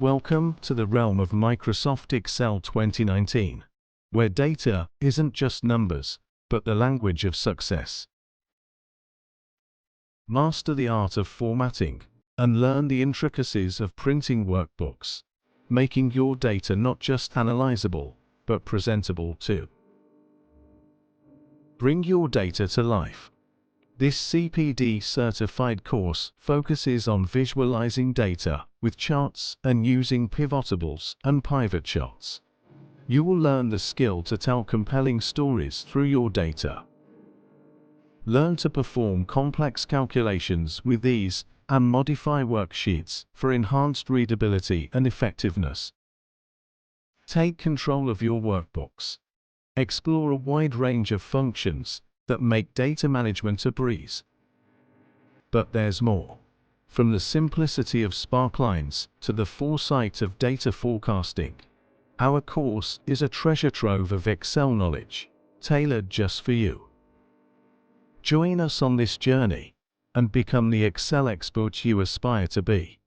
Welcome to the realm of Microsoft Excel 2019, where data isn't just numbers, but the language of success. Master the art of formatting and learn the intricacies of printing workbooks, making your data not just analyzable, but presentable too. Bring your data to life. This CPD certified course focuses on visualizing data with charts and using pivotables and pivot charts. You will learn the skill to tell compelling stories through your data. Learn to perform complex calculations with ease and modify worksheets for enhanced readability and effectiveness. Take control of your workbooks. Explore a wide range of functions that make data management a breeze. But there's more. From the simplicity of sparklines to the foresight of data forecasting, our course is a treasure trove of Excel knowledge, tailored just for you. Join us on this journey and become the Excel expert you aspire to be.